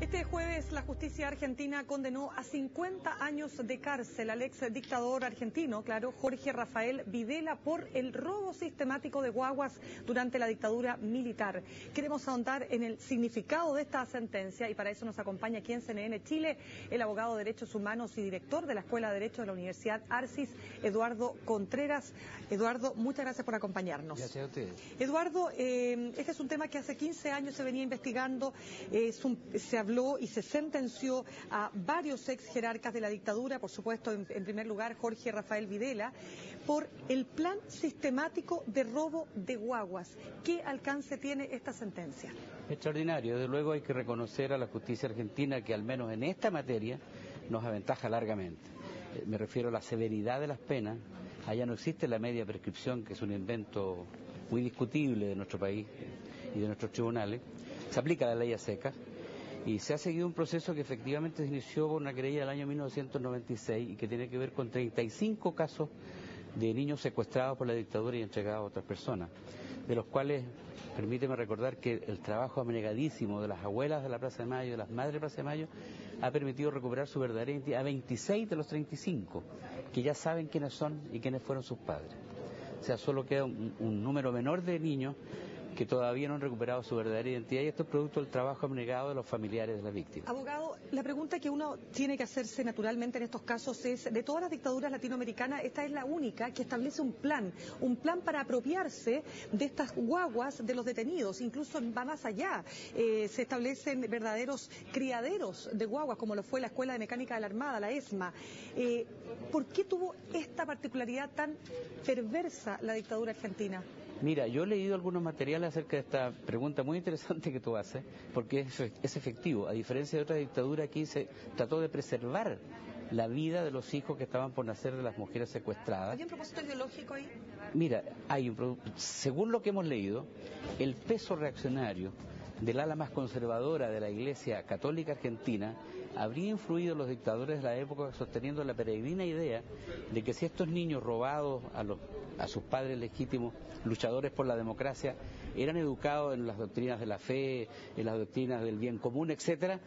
Este jueves la justicia argentina condenó a 50 años de cárcel al ex dictador argentino, claro, Jorge Rafael Videla, por el robo sistemático de guaguas durante la dictadura militar. Queremos ahondar en el significado de esta sentencia y para eso nos acompaña aquí en CNN Chile el abogado de Derechos Humanos y director de la Escuela de Derecho de la Universidad Arcis, Eduardo Contreras. Eduardo, muchas gracias por acompañarnos. Gracias a ustedes. Eduardo, este es un tema que hace 15 años se venía investigando, se habló y se sentenció a varios ex jerarcas de la dictadura, por supuesto, en primer lugar, Jorge Rafael Videla, por el plan sistemático de robo de guaguas. ¿Qué alcance tiene esta sentencia? Extraordinario. Desde luego hay que reconocer a la justicia argentina que al menos en esta materia nos aventaja largamente. Me refiero a la severidad de las penas. Allá no existe la media prescripción, que es un invento muy discutible de nuestro país y de nuestros tribunales. Se aplica la ley a secas. Y se ha seguido un proceso que efectivamente se inició con una querella del año 1996 y que tiene que ver con 35 casos de niños secuestrados por la dictadura y entregados a otras personas, de los cuales, permíteme recordar que el trabajo abnegadísimo de las abuelas de la Plaza de Mayo, de las madres de Plaza de Mayo, ha permitido recuperar su verdadera identidad a 26 de los 35, que ya saben quiénes son y quiénes fueron sus padres. O sea, solo queda un número menor de niños que todavía no han recuperado su verdadera identidad, y esto es producto del trabajo abnegado de los familiares de las víctimas. Abogado, la pregunta que uno tiene que hacerse naturalmente en estos casos es, de todas las dictaduras latinoamericanas, esta es la única que establece un plan para apropiarse de estas guaguas de los detenidos, incluso va más allá, se establecen verdaderos criaderos de guaguas, como lo fue la Escuela de Mecánica de la Armada, la ESMA. ¿Por qué tuvo esta particularidad tan perversa la dictadura argentina? Mira, yo he leído algunos materiales acerca de esta pregunta muy interesante que tú haces, porque es efectivo. A diferencia de otra dictadura, aquí se trató de preservar la vida de los hijos que estaban por nacer de las mujeres secuestradas. ¿Hay un propósito ideológico ahí? Mira, según lo que hemos leído, el peso reaccionario del ala más conservadora de la Iglesia Católica Argentina habría influido en los dictadores de la época, sosteniendo la peregrina idea de que si estos niños robados a sus padres legítimos, luchadores por la democracia, eran educados en las doctrinas de la fe, en las doctrinas del bien común, etcétera,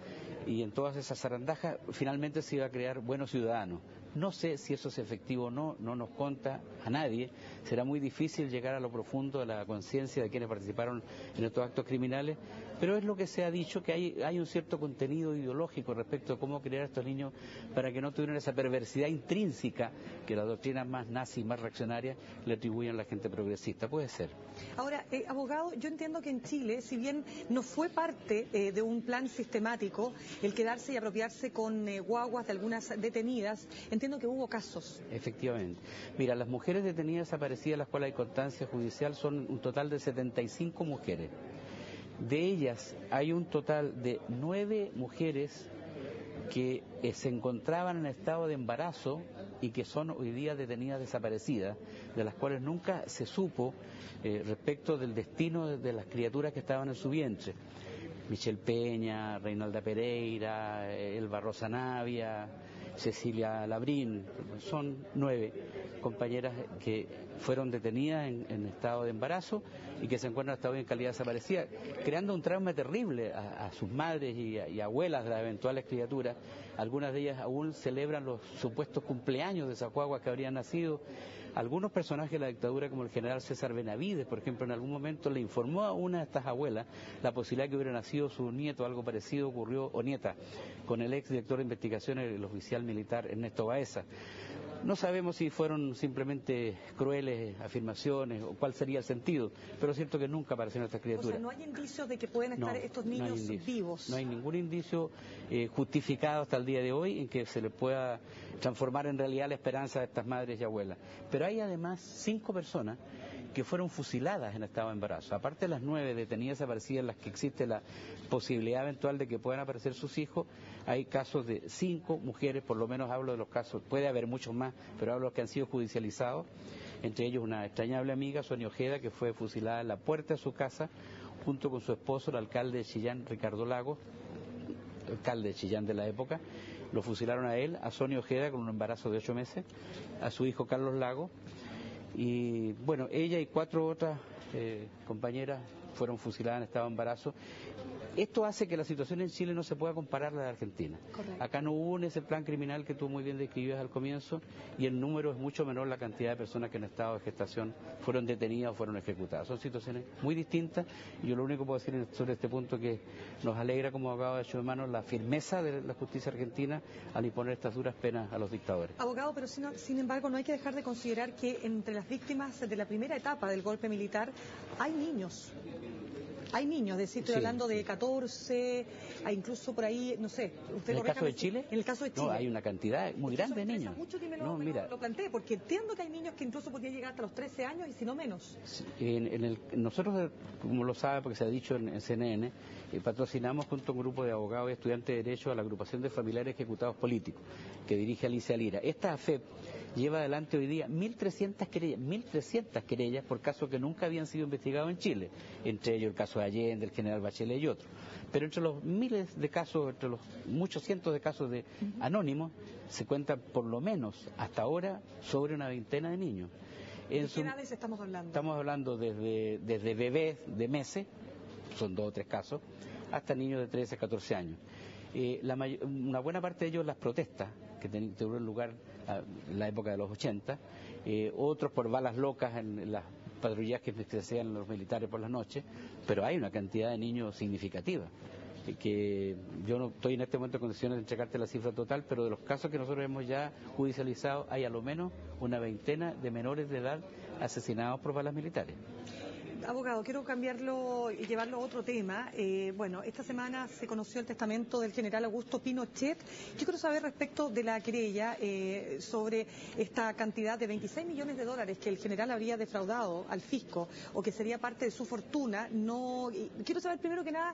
y en todas esas zarandajas, finalmente se iba a crear buenos ciudadanos. No sé si eso es efectivo o no, no nos consta a nadie. Será muy difícil llegar a lo profundo de la conciencia de quienes participaron en estos actos criminales, pero es lo que se ha dicho, que hay un cierto contenido ideológico respecto de cómo crear a estos niños para que no tuvieran esa perversidad intrínseca que las doctrinas más nazis, más reaccionarias, le atribuyen a la gente progresista. Puede ser. Ahora, abogado, yo entiendo que en Chile, si bien no fue parte de un plan sistemático el quedarse y apropiarse con guaguas de algunas detenidas, entiendo que hubo casos. Efectivamente. Mira, las mujeres detenidas desaparecidas, las cuales hay constancia judicial, son un total de 75 mujeres. De ellas hay un total de 9 mujeres que se encontraban en estado de embarazo y que son hoy día detenidas desaparecidas, de las cuales nunca se supo respecto del destino de las criaturas que estaban en su vientre. Michelle Peña, Reinalda Pereira, Elba Rosa Navia, Cecilia Labrín, son 9 compañeras que fueron detenidas en estado de embarazo y que se encuentran hasta hoy en calidad desaparecida, creando un trauma terrible a sus madres y abuelas de las eventuales criaturas. Algunas de ellas aún celebran los supuestos cumpleaños de esas guaguas que habrían nacido. Algunos personajes de la dictadura, como el general César Benavides, por ejemplo, en algún momento le informó a una de estas abuelas la posibilidad de que hubiera nacido su nieto. Algo parecido ocurrió, o nieta, con el ex director de investigaciones, el oficial militar Ernesto Baeza. No sabemos si fueron simplemente crueles afirmaciones o cuál sería el sentido, pero es cierto que nunca aparecieron estas criaturas. O sea, no hay indicios de que pueden estar estos niños vivos. No hay ningún indicio justificado hasta el día de hoy en que se le pueda transformar en realidad la esperanza de estas madres y abuelas. Pero hay además 5 personas que fueron fusiladas en estado de embarazo. Aparte de las 9 detenidas desaparecidas en las que existe la posibilidad eventual de que puedan aparecer sus hijos, hay casos de 5 mujeres, por lo menos hablo de los casos, puede haber muchos más, pero hablo de los que han sido judicializados, entre ellos una extrañable amiga, Sonia Ojeda, que fue fusilada en la puerta de su casa, junto con su esposo, el alcalde de Chillán, Ricardo Lagos, alcalde de Chillán de la época. Lo fusilaron a él, a Sonia Ojeda, con un embarazo de 8 meses, a su hijo Carlos Lagos, y bueno, ella y 4 otras compañeras fueron fusiladas en estado de embarazo. Esto hace que la situación en Chile no se pueda comparar a la de Argentina. Correcto. Acá no hubo ese plan criminal que tú muy bien describías al comienzo, y el número es mucho menor, la cantidad de personas que en estado de gestación fueron detenidas o fueron ejecutadas. Son situaciones muy distintas, y yo lo único que puedo decir sobre este punto es que nos alegra como abogado de derechos humanos la firmeza de la justicia argentina al imponer estas duras penas a los dictadores. Abogado, pero sin embargo no hay que dejar de considerar que entre las víctimas de la primera etapa del golpe militar hay niños. Hay niños, es decir, estoy hablando de 14, incluso por ahí, no sé. Usted ¿En el caso de Chile? En el caso de Chile. No, hay una cantidad muy grande de niños. Mucho que me no, mira, lo planteé, porque entiendo que hay niños que incluso podrían llegar hasta los 13 años y si no menos. Nosotros, como lo sabe, porque se ha dicho en CNN, patrocinamos junto a un grupo de abogados y estudiantes de Derecho a la agrupación de familiares ejecutados políticos, que dirige Alicia Lira. Esta AFEP lleva adelante hoy día 1.300 querellas por casos que nunca habían sido investigados en Chile, entre ellos el caso de Allende, el general Bachelet y otros. Pero entre los miles de casos, entre los muchos cientos de casos de anónimos, se cuentan por lo menos hasta ahora sobre una veintena de niños. ¿De qué edades estamos hablando? Estamos hablando desde bebés de meses, son 2 o 3 casos, hasta niños de 13 a 14 años. Una buena parte de ellos las protestas que tuvieron lugar en la época de los 80, otros por balas locas en las patrullas que se hacían los militares por las noches, pero hay una cantidad de niños significativa, que yo no estoy en este momento en condiciones de entregarte la cifra total, pero de los casos que nosotros hemos ya judicializado hay a lo menos una veintena de menores de edad asesinados por balas militares. Abogado, quiero cambiarlo y llevarlo a otro tema. Bueno, esta semana se conoció el testamento del general Augusto Pinochet. Yo quiero saber respecto de la querella sobre esta cantidad de 26 millones de dólares que el general habría defraudado al fisco o que sería parte de su fortuna. Quiero saber primero que nada,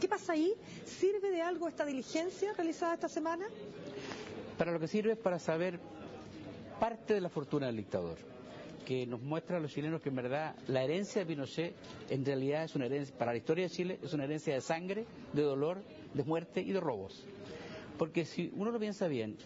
¿qué pasa ahí? ¿Sirve de algo esta diligencia realizada esta semana? Para lo que sirve es para saber parte de la fortuna del dictador, que nos muestra a los chilenos que en verdad la herencia de Pinochet en realidad es una herencia, para la historia de Chile, es una herencia de sangre, de dolor, de muerte y de robos. Porque si uno lo piensa bien,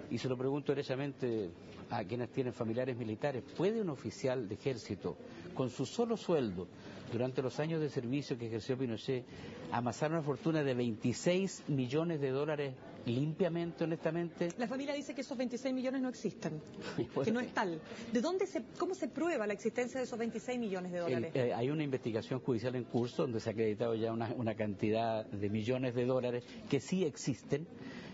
y se lo pregunto derechamente a quienes tienen familiares militares, ¿puede un oficial de ejército, con su solo sueldo, durante los años de servicio que ejerció Pinochet, amasar una fortuna de 26 millones de dólares limpiamente, honestamente? La familia dice que esos 26 millones no existen, que no es tal. ¿De dónde cómo se prueba la existencia de esos 26 millones de dólares? Hay una investigación judicial en curso donde se ha acreditado ya una cantidad de millones de dólares que sí existen,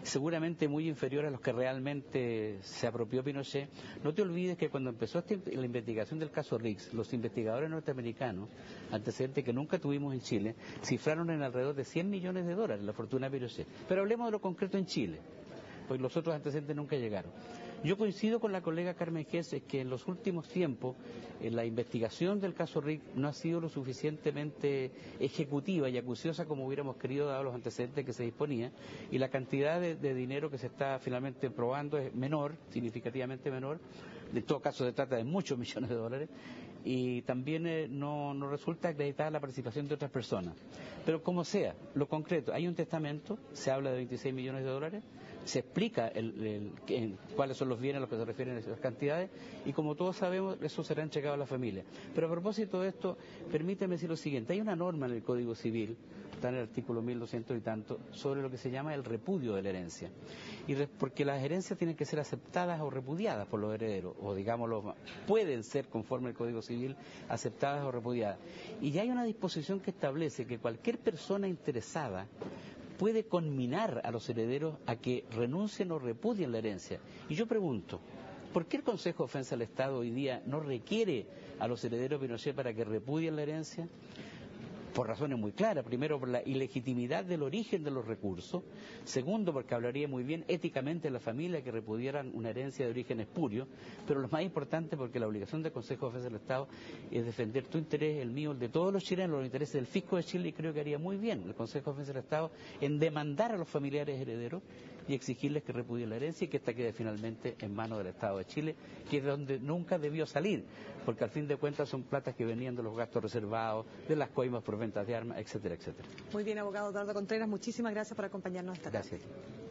seguramente muy inferior a los que realmente se apropió Pinochet. No te olvides que cuando empezó la investigación del caso Riggs, los investigadores norteamericanos, antecedentes que nunca tuvimos en Chile, cifraron en alrededor de 100 millones de dólares la fortuna de Pinochet. Pero hablemos de lo concreto en Chile, pues los otros antecedentes nunca llegaron. Yo coincido con la colega Carmen Gesse que en los últimos tiempos la investigación del caso Riggs no ha sido lo suficientemente ejecutiva y acuciosa como hubiéramos querido dado los antecedentes que se disponía, y la cantidad de dinero que se está finalmente probando es menor, significativamente menor. En todo caso se trata de muchos millones de dólares, y también no resulta acreditada la participación de otras personas. Pero como sea, lo concreto, hay un testamento, se habla de 26 millones de dólares, se explica cuáles son los bienes a los que se refieren esas cantidades, y como todos sabemos, eso será entregado a la familia. Pero a propósito de esto, permíteme decir lo siguiente: hay una norma en el Código Civil, está en el artículo 1200 y tanto, sobre lo que se llama el repudio de la herencia. Porque las herencias tienen que ser aceptadas o repudiadas por los herederos, o digámoslo, pueden ser, conforme al Código Civil, aceptadas o repudiadas. Y ya hay una disposición que establece que cualquier persona interesada puede conminar a los herederos a que renuncien o repudien la herencia. Y yo pregunto, ¿por qué el Consejo de Defensa del Estado hoy día no requiere a los herederos de Pinochet para que repudien la herencia? Por razones muy claras. Primero, por la ilegitimidad del origen de los recursos. Segundo, porque hablaría muy bien éticamente de la familia que repudieran una herencia de origen espurio. Pero lo más importante, porque la obligación del Consejo de Defensa del Estado es defender tu interés, el mío, el de todos los chilenos, los intereses del fisco de Chile, y creo que haría muy bien el Consejo de Defensa del Estado en demandar a los familiares herederos y exigirles que repudien la herencia y que esta quede finalmente en manos del Estado de Chile, que es donde nunca debió salir, porque al fin de cuentas son platas que venían de los gastos reservados, de las coimas por ventas de armas, etcétera, etcétera. Muy bien, abogado Eduardo Contreras, muchísimas gracias por acompañarnos esta tarde. Gracias.